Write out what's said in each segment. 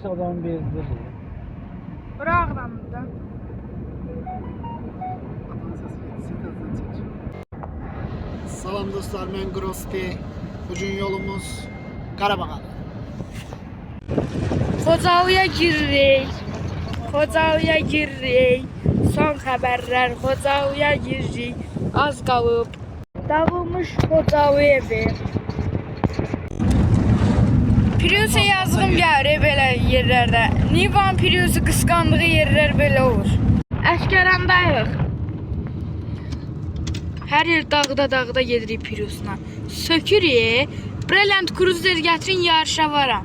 Hiç adamı bezdirir. Bırak adamı da. Salam dostlar, ben Grosti. Bugün yolumuz Qarabağ'a. Xocalıya giririk. Xocalıya giririk. Son xəbərlər Xocalıya giririk. Az qalıb. Dağılmış Xocalı evi. Priusa yazığım gəlir belə yerlərdə. Nivan Priusu qısqandığı yerlər belə olur. Əşkərandayıq. Hər yer dağda gedirik Priusuna. Sökürük. Brilliant Cruiser gətirin, yarışa varam.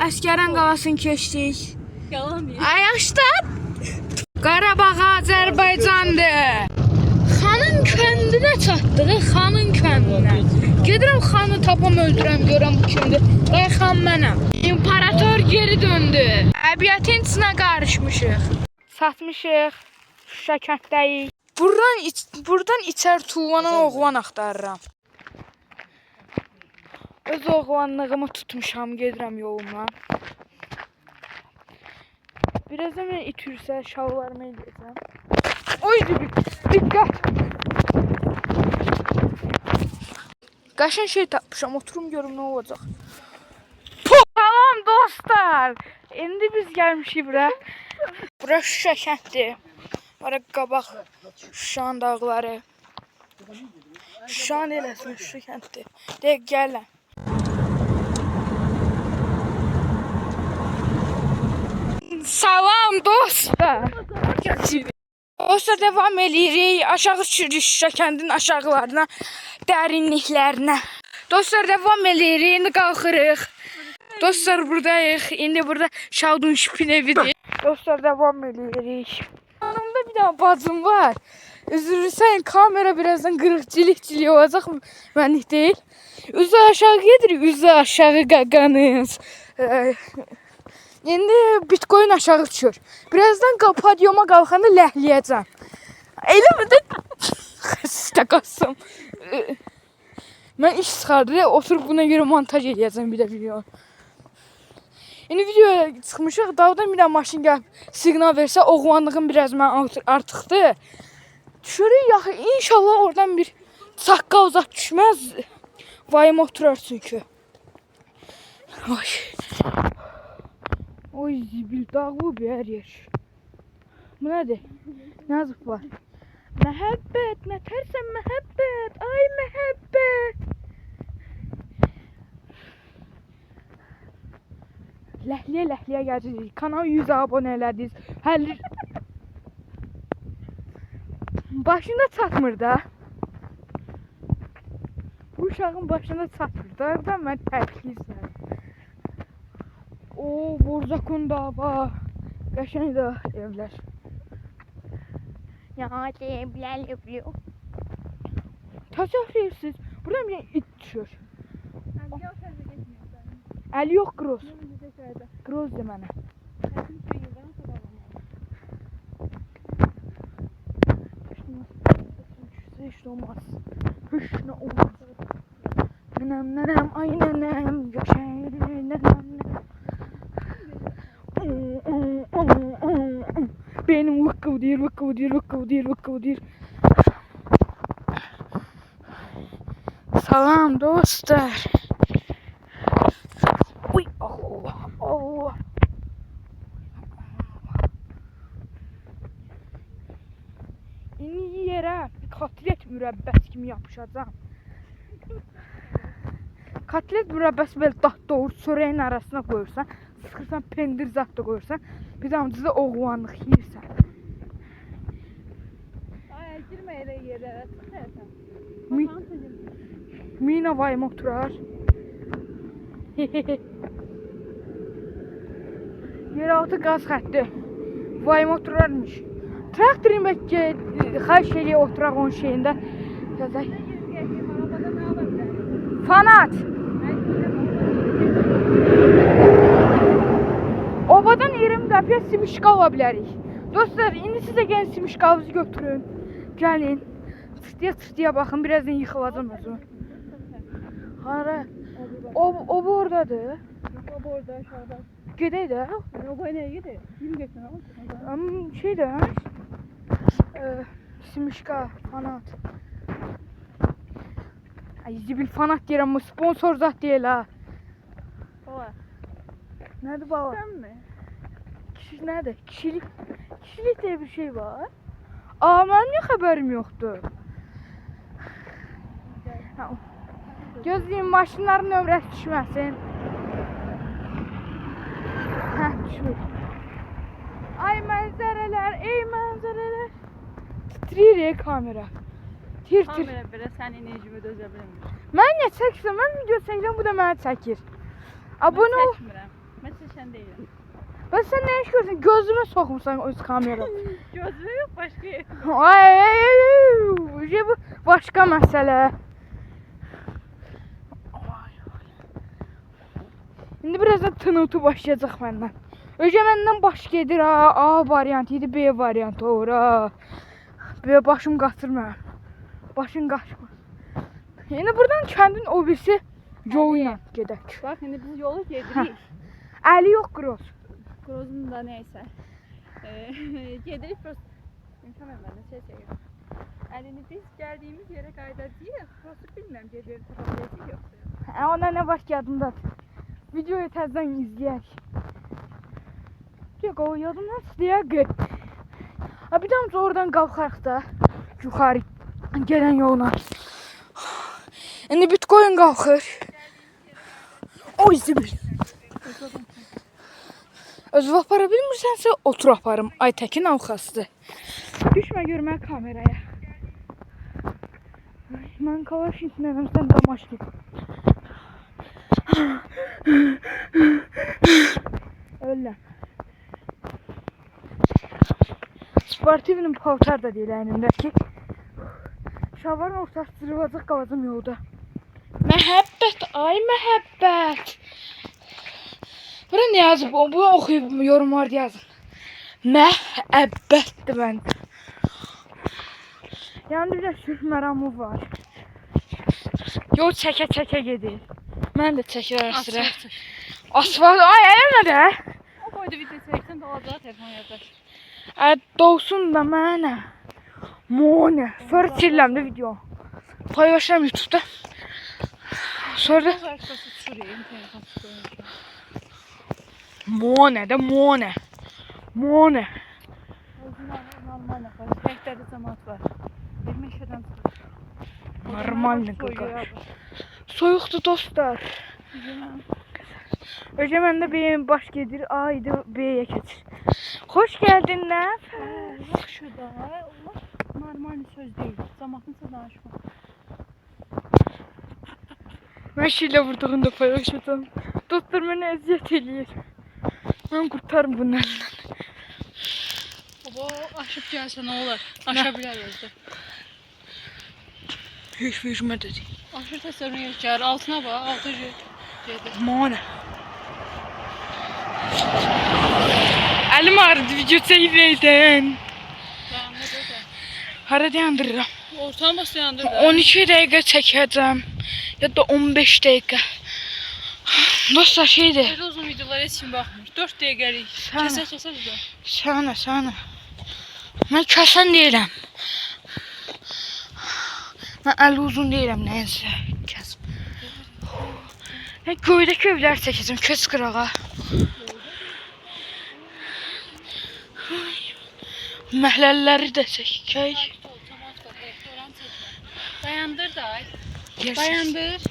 Əskəran qalasını keçdik. Yalan deyir. Ayaqştab. Qarabağ Azərbaycandır. Xanın kəndinə çatdıq, xanın kəndinə. Gedirəm xanı tapam, öldürəm, görəm bu kimdir. Xan mənəm. İmparator geri döndü. Əbiyyətin içinə qarışmışıq. Satmışıq. Şuşa kənddəyik. Buradan içər tuvanan oğlan axtarıram. Öz oğlanlığımı tutmuşam, gedirəm yolumla. Birazdan mən itürsə şalvarımı eləyəcəm. Oy diqqət! Qaşın şey tapmışam, oturum görüm nə olacaq. Salam dostlar! İndi biz gəlmişik bura. Bura Şuşa kənddir. Bura qabaq Şuşanın dağları. Şuşanın eləsin, Şuşa kənddir. Deyək, gəlin. Salam dostlar. Dostlar, devam edirik. Aşağı düşürük Şuşa kəndinin aşağılarına, dərinliklərinə. Dostlar, devam edirik. İndi qalxırıq. Dostlar, buradayıq. İndi burada Şadun Şipin evidir. Dostlar, devam edirik. Yanımda bir tane bacım var. Üzülürsən, kamera birazdan qırıq-cilik olacaq. Mənlik deyil. Üzü aşağı gedirik. Üzü aşağı qaqanız. İndi Bitcoin aşağı düşür. Birazdan podyuma qalxanda ləhləyəcəm. Elə mi də? Xəstə qasım. Mən iş çıxardım. Oturub buna görə montaj edəcəm bir də video. İndi videoya çıxmışıq. Dağdan bir də maşın gəlib siqnal versə, oğlanlığım biraz mən artıqdır. Düşürük yaxı. İnşallah oradan bir saqqal uzaq düşməz. Vayım oturar çünki. Ay. Oy zibil dağlı bir her yer. Bu nədir? Nə yazıb var? Məhəbbət, nə tərsən məhəbbət, ay məhəbbət. Ləhliyə gəzirik. Kanal 100 abunə elədiniz. Başında çatmır da. Bu uşağın başında çatmır da. Oradan mən tərkliyirsən. O Borzakun dava. Qəşəng də evlər. Ya evlər yapıyor. Təsəvvürsüz. Buradan bir it düşür. Əli yox Groz. Groz de mənə. Heç nə olmaz. Heç nə olmaz. Nənəm, ay nənəm, yaşayır nənəm. Benim vıkkıvdir. Salam dostlar. Uy, Allah. İndi yerə kotlet mürəbbəsi kimi yapışacağım. Kotlet mürəbbəsi belə dad doğur, çörəyin arasına qoyursan, sıxırsan, pendir zat da qoyursan, bir damcı da oğlanlıq yiyirsən. Ay, girmə elə yerlərə, çıxırsan. Mina vayım oturar. Yeraltı qaz xətti. Vayım oturarmış. Traktorin bəlkə xahiş eləyə oturaq onun şeyində. Fanat. Obadan 20 qəpiyə simişka ala bilərik. Dostlar, indi sizə gəlin simişkavızı götürün. Gəlin. Çıtıya baxın, birazdan yıxılacam özüm. Hara? O bu oradadır. O bu orada aşağıda. gedək də. O boy nereye gidiyor? Kim götürün ama? Am şey də. Simişka fanat. Ay zibil fanat deyirəm, bu sponsor zat deyil ha. Baba. Nədir baba? Sen mi? Kişi nədir? Kişilik diye bir şey var. Aa, mənim niyə xəbərim yoxdur? Ha, gözləyim maşınların nömrəsi düşməsin. Hə, düşmür. Ay mənzərələr, ey mənzərələr. Titriyir kamera. Tir. Kamera belə sən enerjimi dözə bilmir. Mən niyə çəkirəm? Mən video çəkirəm, bu da məni çəkir. Abunə ol. Mən çəkmirəm. Mən çəkən deyiləm. Bəs sən nə iş görürsən? Gözümə soxmusan öz kamera. Gözlüğü yok başka yer. Ay, bu başqa məsələ. İndi birazdan tınıltı başlayacaq məndən. Öcə məndən baş gedir ha. A variantı idi, B variantı olur ha. B başım qaçır mənim. Başın qaçmır. Yəni buradan kəndin o birisi yolu ilə gedək. Bak şimdi biz yolu gedirik. Əli yox Gross. Grozun da neyse. Gedirik prosto. Tamam ben de şey çekiyorum. Elini biz geldiğimiz yere kaydedeceğiz. Prosto bilmem gedirik kapatacak yoksa. Ona nə baş yadımdadır. Videoyu təzədən izləyək. Yox, o yadımdan istəyək. Bir damcı oradan qalxarıq da. Yuxarı gələn yolla. İndi Bitcoin qalxır. Oy zibil. Özü apara bilmirsənsə otur aparım. Aytəkin avxastı. Düşmə görmə kameraya. Mən kavaş itməyəm, sən damaş git. Öyle. Sportivinin paltar da değil əynimdəki. Şavarın ortası zırvacıq qalacam yolda. Məhəbbət, ay məhəbbət. Bura ne yazıb? Bu oxuyub yorumlarda yazın. Məhəbbətdir mən. Yəni bir də sürf məramı var. Yol çəkə gedir. Mən də çəkir ara sıra. Asfalt, ay eləmə də. O boyda video çeksen de olacak telefon yazar. Dolsun da mənə. Mone. Sonra çilləmdə video. Paylaşıram YouTube'da. Sonra da Arkası şuraya internet koyuyorum. Mone de Mone. Mone. Normal yapar. Renkleri zamanat var. 20 şuradan Normalni qaqaş. Soyuqdur dostlar. Öcə məndə beyin baş gedir, A idi B'ye keçir. Hoş geldin Nəf. Yaxşı da. Allah normal söz değil. Zamanınsa danışma. Mən şeylə vurduğunda paylaşacağım. Dostlar mənə əziyyət eləyir. Mən qurtarım bunun əlindən. Baba aşıp gelse ne olur? Aşabilir özde. Heç vecmə dedi. Aşırı sorun yok. Gel altına bak. Altı cedi. Mone. Əlim ağrıdı video çəkirdən. Dayandı da. Hara dayandırıram? Ortama bas dayandır da. 12 dəqiqə çəkəcəm. Ya da 15 dəqiqə. Dostlar şeydir. Öyle uzun videolar heç kim bakmır. 4 dəqiqəlik. Sənə. Keser de. Sənə. Mən kəsən deyirəm. Mən əli uzun deyirəm nəyinsə. Kəs. Göydəki evlər çəkəcəm. Köz qırağa. Məhəllələri də çəkək. Dayandır da. Dayandır.